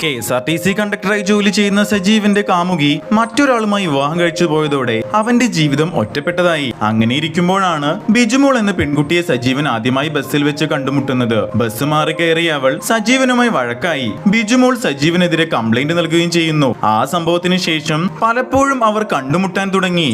KSRTC കണ്ടക്ടറായി ജോലി ചെയ്യുന്ന സജീവിന്റെ കാമുകി മറ്റൊരാളുമായി വിവാഹം കഴിച്ചു പോയതോടെ അവന്റെ ജീവിതം ഒറ്റപ്പെട്ടതായി. അങ്ങനെ ഇരിക്കുമ്പോഴാണ് ബിജുമോൾ എന്ന പെൺകുട്ടിയെ സജീവൻ ആദ്യമായി ബസ്സിൽ വെച്ച് കണ്ടുമുട്ടുന്നത്. ബസ് മാറി കയറിയ അവൾ സജീവനുമായി വഴക്കായി. ബിജുമോൾ സജീവനെതിരെ കംപ്ലൈന്റ് നൽകുകയും ചെയ്യുന്നു. ആ സംഭവത്തിന് ശേഷം പലപ്പോഴും അവർ കണ്ടുമുട്ടാൻ തുടങ്ങി.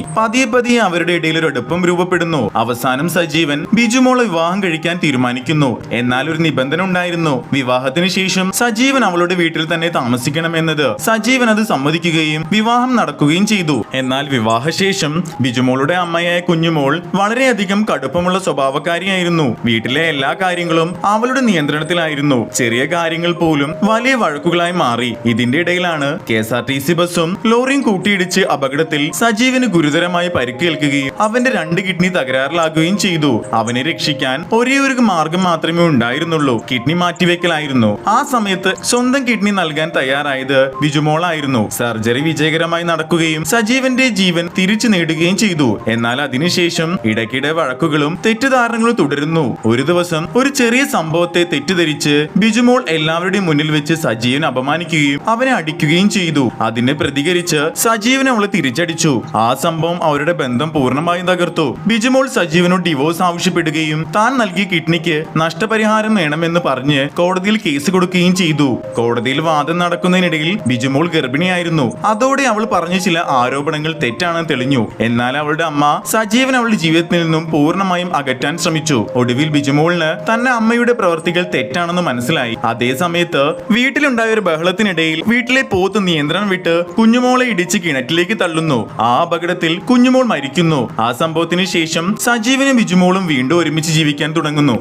പതിയെ അവരുടെ ഇടയിൽ ഒരു അടുപ്പം രൂപപ്പെടുന്നു. അവസാനം സജീവൻ ബിജുമോളെ വിവാഹം കഴിക്കാൻ തീരുമാനിക്കുന്നു. എന്നാൽ ഒരു നിബന്ധന ഉണ്ടായിരുന്നു. വിവാഹത്തിന് ശേഷം സജീവൻ അവളുടെ വീട്ടിൽ തന്നെ താമസിക്കണമെന്നത്. സജീവൻ അത് സമ്മതിക്കുകയും വിവാഹം നടക്കുകയും ചെയ്തു. എന്നാൽ വിവാഹശേഷം ബിജുമോളുടെ അമ്മയായ കുഞ്ഞുമോൾ വളരെയധികം കടുപ്പമുള്ള സ്വഭാവക്കാരിയായിരുന്നു. വീട്ടിലെ എല്ലാ കാര്യങ്ങളും അവളുടെ നിയന്ത്രണത്തിലായിരുന്നു. ചെറിയ കാര്യങ്ങൾ പോലും വലിയ വഴക്കുകളായി മാറി. ഇതിന്റെ ഇടയിലാണ് KSRTC ബസ്സും ലോറിയും കൂട്ടിയിടിച്ച് അപകടത്തിൽ സജീവന് ഗുരുതരമായി പരിക്കേൽക്കുകയും അവന്റെ 2 കിഡ്നി തകരാറിലാകുകയും ചെയ്തു. അവനെ രക്ഷിക്കാൻ ഒരേ ഒരു മാർഗം മാത്രമേ ഉണ്ടായിരുന്നുള്ളൂ, കിഡ്നി മാറ്റിവെക്കലായിരുന്നു. ആ സമയത്ത് സ്വന്തം കിഡ്നി നൽകാൻ തയ്യാറായത് ബിജുമോളായിരുന്നു. സർജറി വിജയകരമായി നടക്കുകയും സജീവന്റെ ജീവൻ തിരിച്ചു നേടുകയും ചെയ്തു. എന്നാൽ അതിനുശേഷം ഇടയ്ക്കിടെ വഴക്കുകളും തെറ്റിദ്ധാരണകളും തുടരുന്നു. ഒരു ദിവസം ഒരു ചെറിയ സംഭവത്തെ തെറ്റിദ്ധരിച്ച് ബിജുമോൾ എല്ലാവരുടെയും മുന്നിൽ വെച്ച് സജീവൻ അപമാനിക്കുകയും അവനെ അടിക്കുകയും ചെയ്തു. അതിനെ പ്രതികരിച്ച് സജീവൻ അവളെ തിരിച്ചടിച്ചു. ആ സംഭവം അവരുടെ ബന്ധം പൂർണ്ണമായും തകർത്തു. ബിജുമോൾ സജീവനോട് ഡിവോഴ്സ് ആവശ്യപ്പെടുകയും താൻ നൽകിയ കിഡ്നിക്ക് നഷ്ടപരിഹാരം വേണമെന്ന് പറഞ്ഞ് കോടതിയിൽ കേസ് കൊടുക്കുകയും ചെയ്തു. കോടതിയിൽ വാദം നടക്കുന്നതിനിടയിൽ ബിജുമോൾ ഗർഭിണിയായിരുന്നു. അതോടെ അവൾ പറഞ്ഞ ചില ആരോപണങ്ങൾ തെറ്റാണെന്ന് തെളിഞ്ഞു. എന്നാൽ അവളുടെ അമ്മ സജീവൻ അവളുടെ ജീവിതത്തിൽ നിന്നും പൂർണ്ണമായും അകറ്റാൻ ശ്രമിച്ചു. ഒടുവിൽ ബിജുമോളിന് തന്റെ അമ്മയുടെ പ്രവർത്തികൾ തെറ്റാണെന്ന് മനസ്സിലായി. അതേ സമയത്ത് വീട്ടിലുണ്ടായ ഒരു ബഹളത്തിനിടയിൽ വീട്ടിലെ പോത്ത് നിയന്ത്രണം വിട്ട് കുഞ്ഞുമോളെ ഇടിച്ച് കിണറ്റിലേക്ക് തള്ളുന്നു. ആ അപകടത്തിൽ കുഞ്ഞുമോൾ മരിക്കുന്നു. ആ സംഭവത്തിന് ശേഷം സജീവനും ബിജുമോളും വീണ്ടും ഒരുമിച്ച് ജീവിക്കാൻ തുടങ്ങുന്നു.